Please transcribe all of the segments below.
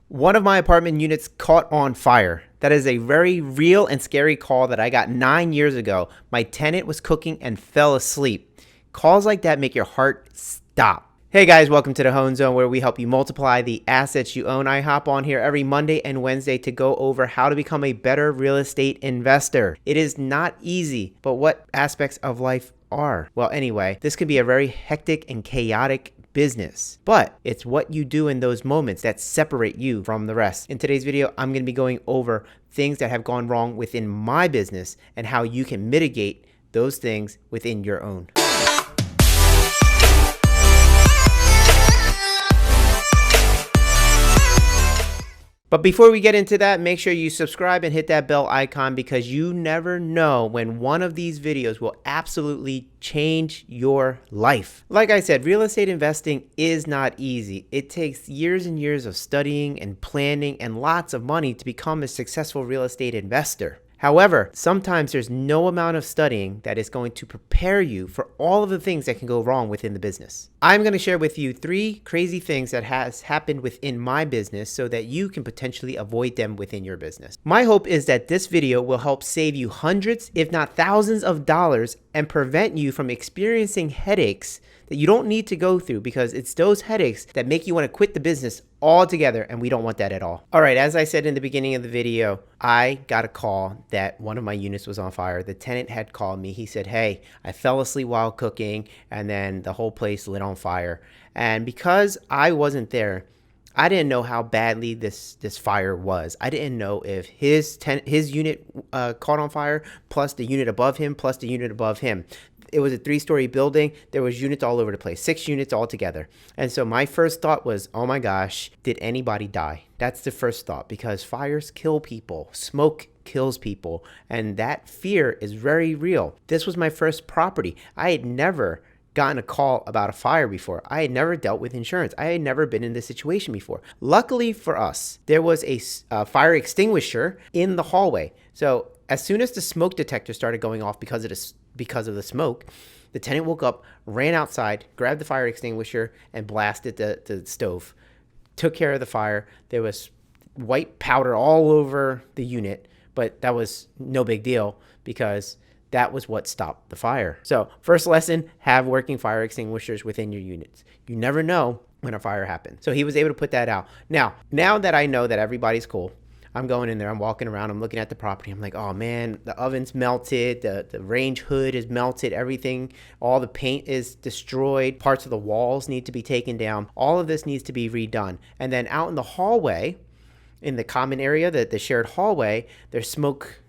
One of my apartment units caught on fire. That is a very real and scary call that I got 9 years ago. My tenant was cooking and fell asleep. Calls like that make your heart stop. Hey guys, welcome to the Hoan Zone, where we help you multiply the assets you own. I hop on here every Monday and Wednesday to go over how to become a better real estate investor. It is not easy, but what aspects of life are? Well, anyway, this can be a very hectic and chaotic business, but it's what you do in those moments that separate you from the rest. In today's video, I'm going to be going over things that have gone wrong within my business and how you can mitigate those things within your own. But before we get into that, make sure you subscribe and hit that bell icon, because you never know when one of these videos will absolutely change your life. Like I said, real estate investing is not easy. It takes years and years of studying and planning and lots of money to become a successful real estate investor. However, sometimes there's no amount of studying that is going to prepare you for all of the things that can go wrong within the business. I'm going to share with you 3 crazy things that has happened within my business so that you can potentially avoid them within your business. My hope is that this video will help save you hundreds, if not thousands of dollars, and prevent you from experiencing headaches that you don't need to go through, because it's those headaches that make you want to quit the business altogether, and we don't want that at all. All right, as I said in the beginning of the video, I got a call that one of my units was on fire. The tenant had called me. He said, hey, I fell asleep while cooking, and then the whole place lit on fire. And because I wasn't there, I didn't know how badly this fire was. I didn't know if his unit caught on fire, plus the unit above him, plus the unit above him. It was a 3-story building. There was units all over the place, 6 units all together. And so my first thought was, oh my gosh, did anybody die? That's the first thought, because fires kill people, smoke kills people, and that fear is very real. This was my first property. I had never gotten a call about a fire before. I had never dealt with insurance. I had never been in this situation before. Luckily for us, there was a fire extinguisher in the hallway. So as soon as the smoke detector started going off because of the smoke, the tenant woke up, ran outside, grabbed the fire extinguisher, and blasted the stove. Took care of the fire. There was white powder all over the unit, but that was no big deal because that was what stopped the fire. So first lesson, have working fire extinguishers within your units. You never know when a fire happens. So he was able to put that out. Now that I know that everybody's cool, I'm going in there, I'm walking around, I'm looking at the property. I'm like, oh man, the oven's melted, the range hood is melted, everything, all the paint is destroyed, parts of the walls need to be taken down. All of this needs to be redone. And then out in the hallway, in the common area, the shared hallway, there's smoke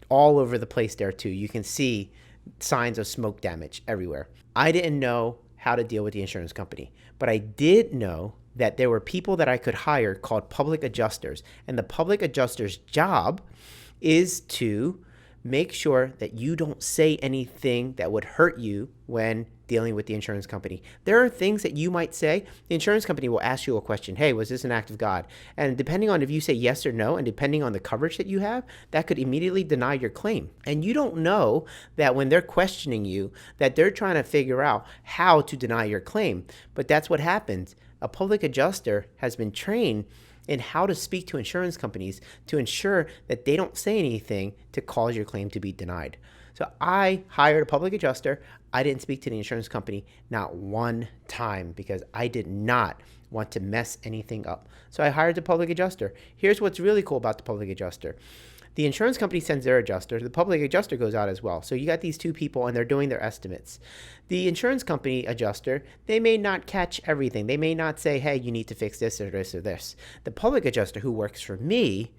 all over the place there too. You can see signs of smoke damage everywhere. I didn't know how to deal with the insurance company, but I did know that there were people that I could hire called public adjusters. And the public adjuster's job is to make sure that you don't say anything that would hurt you when dealing with the insurance company. There are things that you might say. The insurance company will ask you a question. Hey, was this an act of God? And depending on if you say yes or no, and depending on the coverage that you have, that could immediately deny your claim. And you don't know that when they're questioning you, that they're trying to figure out how to deny your claim. But that's what happens. A public adjuster has been trained in how to speak to insurance companies to ensure that they don't say anything to cause your claim to be denied. So I hired a public adjuster. I didn't speak to the insurance company not one time because I did not want to mess anything up. So I hired the public adjuster. Here's what's really cool about the public adjuster. The insurance company sends their adjuster. The public adjuster goes out as well. So you got these 2 people and they're doing their estimates. The insurance company adjuster, they may not catch everything. They may not say, hey, you need to fix this or this or this. The public adjuster who works for me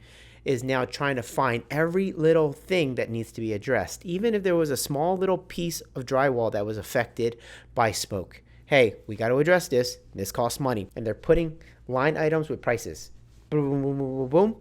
is now trying to find every little thing that needs to be addressed. Even if there was a small little piece of drywall that was affected by smoke. Hey, we got to address this. This costs money. And they're putting line items with prices. Boom, boom, boom, boom, boom, boom.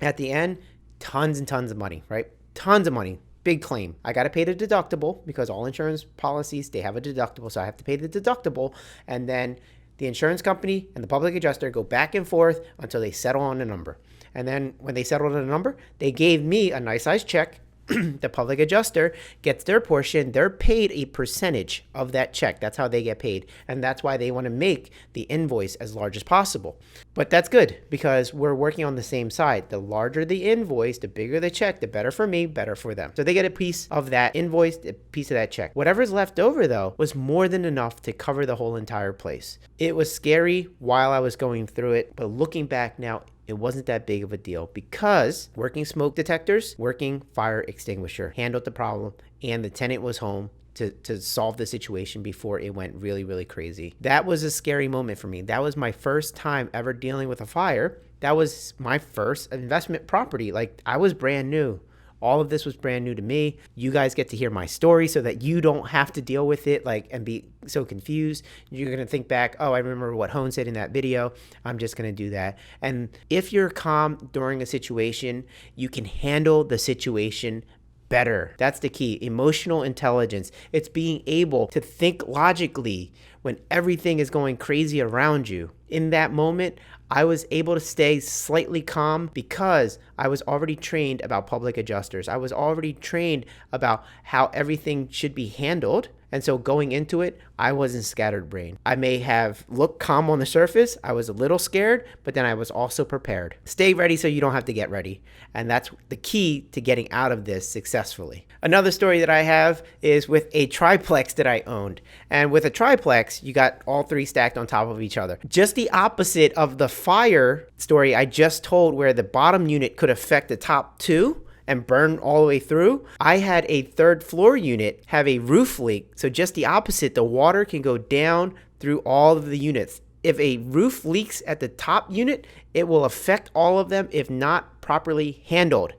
At the end, tons and tons of money, right? Tons of money. Big claim. I got to pay the deductible because all insurance policies, they have a deductible. So I have to pay the deductible. And then the insurance company and the public adjuster go back and forth until they settle on a number. And then when they settled on a number, they gave me a nice size check The public adjuster gets their portion. They're paid a percentage of that check. That's how they get paid. And that's why they want to make the invoice as large as possible. But that's good because we're working on the same side. The larger the invoice, the bigger the check, the better for me, better for them. So they get a piece of that invoice, a piece of that check. Whatever's left over though was more than enough to cover the whole entire place. It was scary while I was going through it, but looking back now, it wasn't that big of a deal because working smoke detectors, working fire extinguisher handled the problem, and the tenant was home to solve the situation before it went really, really crazy. That was a scary moment for me. That was my first time ever dealing with a fire. That was my first investment property. Like, I was brand new. All of this was brand new to me. You guys get to hear my story so that you don't have to deal with it and be so confused. You're going to think back, oh, I remember what Hoan said in that video. I'm just going to do that. And if you're calm during a situation, you can handle the situation better. That's the key. Emotional intelligence. It's being able to think logically when everything is going crazy around you. In that moment, I was able to stay slightly calm because I was already trained about public adjusters. I was already trained about how everything should be handled. And so going into it, I wasn't scatterbrained. I may have looked calm on the surface. I was a little scared, but then I was also prepared. Stay ready so you don't have to get ready. And that's the key to getting out of this successfully. Another story that I have is with a triplex that I owned. And with a triplex, you got all three stacked on top of each other. Just the opposite of the fire story I just told, where the bottom unit could affect the top two and burn all the way through. I had a third floor unit have a roof leak. So just the opposite, the water can go down through all of the units. If a roof leaks at the top unit, it will affect all of them if not properly handled.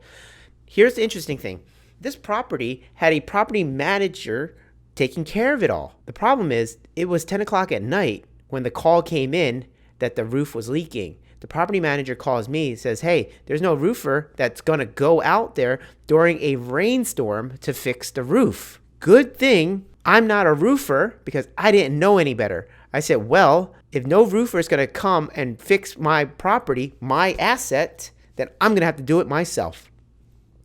Here's the interesting thing. This property had a property manager taking care of it all. The problem is it was 10 o'clock at night when the call came in that the roof was leaking. The property manager calls me, says, hey, there's no roofer that's going to go out there during a rainstorm to fix the roof. Good thing I'm not a roofer because I didn't know any better. I said, well, if no roofer is going to come and fix my property, my asset, then I'm going to have to do it myself.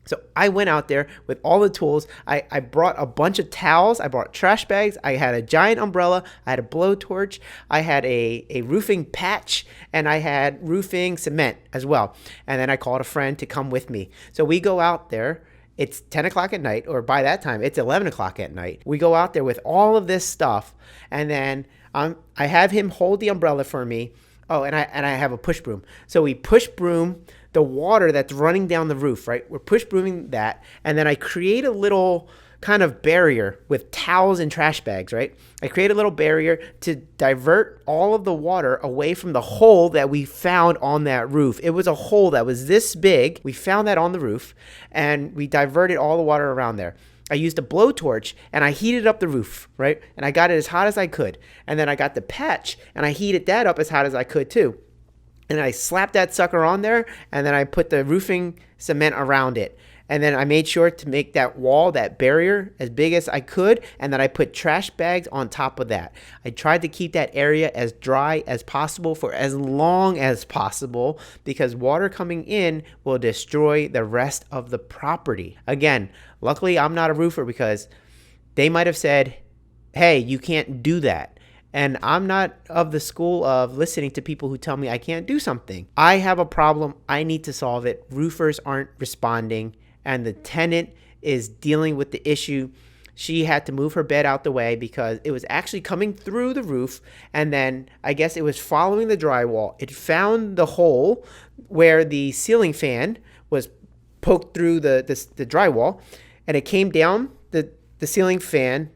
So I went out there with all the tools. I brought a bunch of towels. I brought trash bags. I had a giant umbrella. I had a blowtorch. I had a roofing patch, and I had roofing cement as well. And then I called a friend to come with me. So we go out there. It's 10 o'clock at night, or by that time, it's 11 o'clock at night. We go out there with all of this stuff, and then I have him hold the umbrella for me. Oh, and I have a push broom. So we push broom the water that's running down the roof, right? We're push brooming that. And then I create a little kind of barrier with towels and trash bags, right? I create a little barrier to divert all of the water away from the hole that we found on that roof. It was a hole that was this big. We found that on the roof, and we diverted all the water around there. I used a blowtorch and I heated up the roof, right? And I got it as hot as I could. And then I got the patch and I heated that up as hot as I could too. And I slapped that sucker on there, and then I put the roofing cement around it. And then I made sure to make that wall, that barrier, as big as I could. And then I put trash bags on top of that. I tried to keep that area as dry as possible for as long as possible, because water coming in will destroy the rest of the property. Again, luckily I'm not a roofer, because they might have said, hey, you can't do that. And I'm not of the school of listening to people who tell me I can't do something. I have a problem. I need to solve it. Roofers aren't responding, and the tenant is dealing with the issue. She had to move her bed out the way because it was actually coming through the roof, and then I guess it was following the drywall. It found the hole where the ceiling fan was poked through the drywall, and it came down the ceiling fan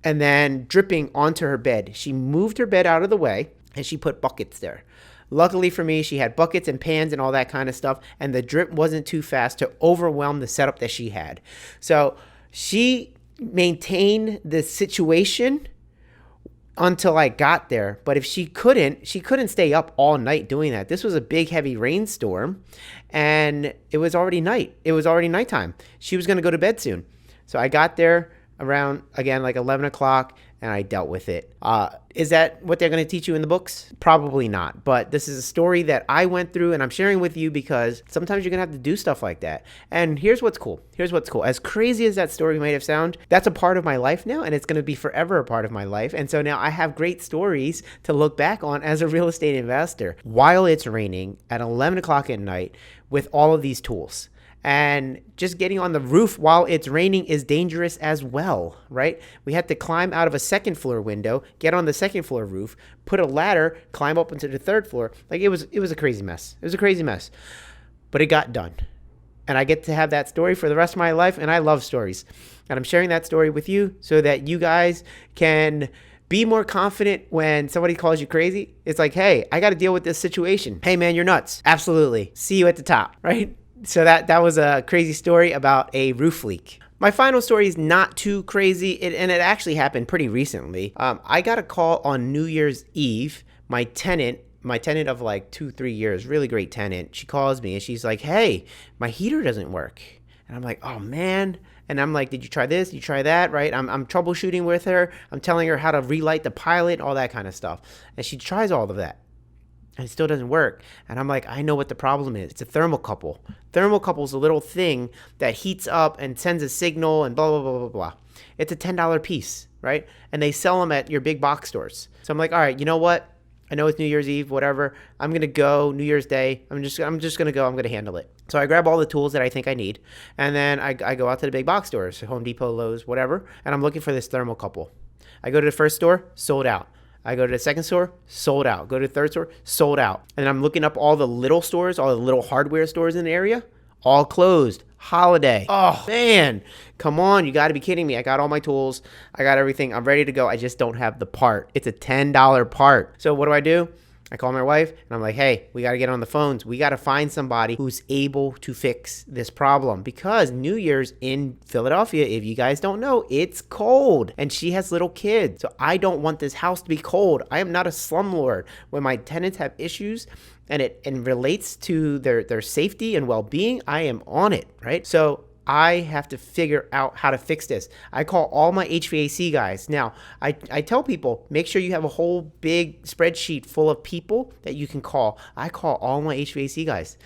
and then dripping onto her bed. She moved her bed out of the way, and she put buckets there. Luckily for me, she had buckets and pans and all that kind of stuff, and the drip wasn't too fast to overwhelm the setup that she had. So she maintained the situation until I got there. But if she couldn't stay up all night doing that. This was a big, heavy rainstorm, and it was already night. It was already nighttime. She was going to go to bed soon. So I got there, around, again, like 11 o'clock, and I dealt with it. Is that what they're going to teach you in the books? Probably not. But this is a story that I went through, and I'm sharing with you because sometimes you're going to have to do stuff like that. And here's what's cool. As crazy as that story might have sounded, that's a part of my life now, and it's going to be forever a part of my life. And so now I have great stories to look back on as a real estate investor while it's raining at 11 o'clock at night with all of these tools. And just getting on the roof while it's raining is dangerous as well, right? We had to climb out of a second floor window, get on the second floor roof, put a ladder, climb up into the third floor. Like it was a crazy mess. It was a crazy mess, but it got done. And I get to have that story for the rest of my life. And I love stories. And I'm sharing that story with you so that you guys can be more confident when somebody calls you crazy. It's like, hey, I got to deal with this situation. Hey man, you're nuts. Absolutely. See you at the top, right? So that was a crazy story about a roof leak. My final story is not too crazy, and it actually happened pretty recently. I got a call on New Year's Eve. My tenant of like 2-3 years, really great tenant, she calls me and she's like, hey, my heater doesn't work. And I'm like, oh man. And I'm like, did you try this? Did you try that? Right? I'm troubleshooting with her. I'm telling her how to relight the pilot, all that kind of stuff. And she tries all of that. And it still doesn't work. And I'm like, I know what the problem is. It's a thermocouple. Thermocouple is a little thing that heats up and sends a signal and blah, blah, blah, blah, blah. It's a $10 piece, right? And they sell them at your big box stores. So I'm like, all right, you know what? I know it's New Year's Eve, whatever. I'm going to go New Year's Day. I'm just going to go. I'm going to handle it. So I grab all the tools that I think I need. And then I go out to the big box stores, Home Depot, Lowe's, whatever. And I'm looking for this thermocouple. I go to the first store, sold out. I go to the second store, sold out. Go to the third store, sold out. And I'm looking up all the little stores, all the little hardware stores in the area, all closed. Holiday. Oh, man. Come on. You got to be kidding me. I got all my tools. I got everything. I'm ready to go. I just don't have the part. It's a $10 part. So what do? I call my wife and I'm like, hey, we got to get on the phones. We got to find somebody who's able to fix this problem because New Year's in Philadelphia, if you guys don't know, it's cold and she has little kids. So I don't want this house to be cold. I am not a slumlord. When my tenants have issues and it relates to their safety and well-being, I am on it, right? So I have to figure out how to fix this. I call all my HVAC guys. Now, I tell people, make sure you have a whole big spreadsheet full of people that you can call. I call all my HVAC guys.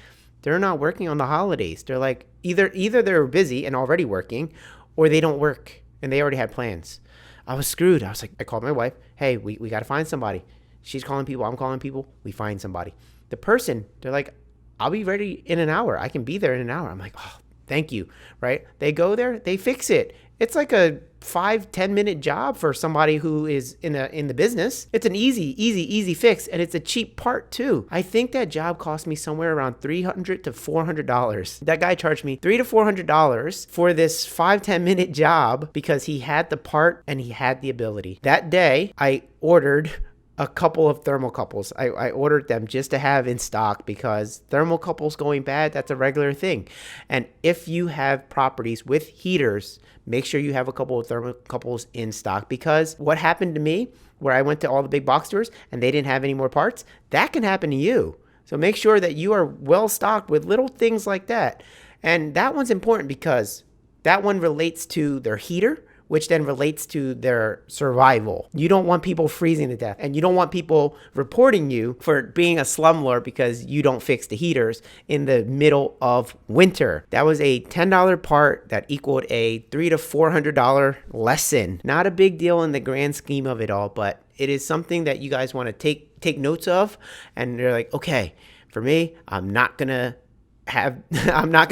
They're not working on the holidays. They're like, either they're busy and already working, or they don't work and they already had plans. I was screwed. I was like, I called my wife. Hey, we got to find somebody. She's calling people. I'm calling people. We find somebody. The person, they're like, I'll be ready in an hour. I can be there in an hour. I'm like, oh, thank you, right? They go there, they fix it. It's like a 5-10 minute job for somebody who is in the business. It's an easy fix, and it's a cheap part too. I think that job cost me somewhere around $300 to $400. That guy charged me $300 to $400 for this 5-10 minute job because he had the part and he had the ability. That day, I ordered a couple of thermocouples. I ordered them just to have in stock because thermocouples going bad, that's a regular thing. And if you have properties with heaters, make sure you have a couple of thermocouples in stock because what happened to me where I went to all the big box stores and they didn't have any more parts, that can happen to you. So make sure that you are well stocked with little things like that. And that one's important because that one relates to their heater, which then relates to their survival. You don't want people freezing to death, and you don't want people reporting you for being a slumlord because you don't fix the heaters in the middle of winter. That was a $10 part that equaled a $300 to $400 lesson. Not a big deal in the grand scheme of it all, but it is something that you guys want to take notes of, and they're like, okay, for me, I'm not gonna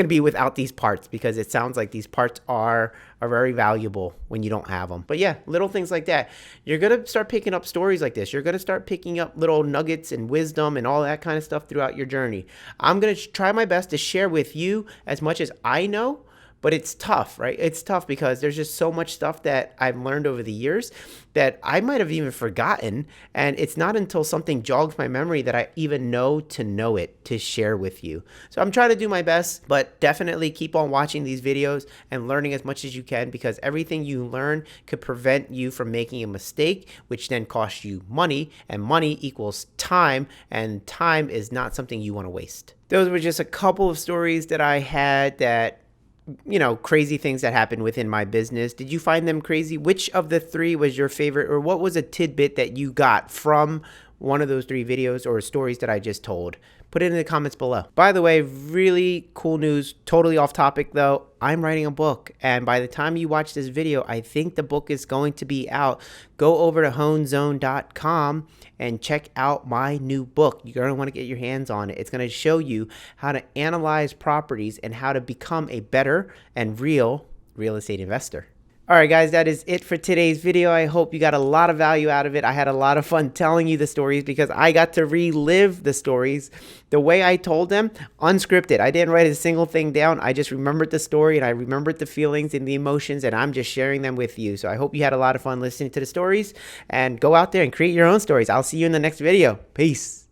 be without these parts because it sounds like these parts are very valuable when you don't have them. But yeah, little things like that. You're going to start picking up stories like this. You're going to start picking up little nuggets and wisdom and all that kind of stuff throughout your journey. I'm going to try my best to share with you as much as I know, but it's tough, right? It's tough because there's just so much stuff that I've learned over the years that I might have even forgotten. And it's not until something jogs my memory that I even know it to share with you. So I'm trying to do my best, but definitely keep on watching these videos and learning as much as you can because everything you learn could prevent you from making a mistake, which then costs you money, and money equals time, and time is not something you want to waste. Those were just a couple of stories that I had that crazy things that happened within my business. Did you find them crazy? Which of the three was your favorite, or what was a tidbit that you got from one of those three videos or stories that I just told? Put it in the comments below. By the way, really cool news, totally off topic though. I'm writing a book, and by the time you watch this video, I think the book is going to be out. Go over to hoanzone.com and check out my new book. You're going to want to get your hands on it. It's going to show you how to analyze properties and how to become a better and real estate investor. All right, guys, that is it for today's video. I hope you got a lot of value out of it. I had a lot of fun telling you the stories because I got to relive the stories the way I told them, unscripted. I didn't write a single thing down. I just remembered the story and I remembered the feelings and the emotions, and I'm just sharing them with you. So I hope you had a lot of fun listening to the stories, and go out there and create your own stories. I'll see you in the next video. Peace.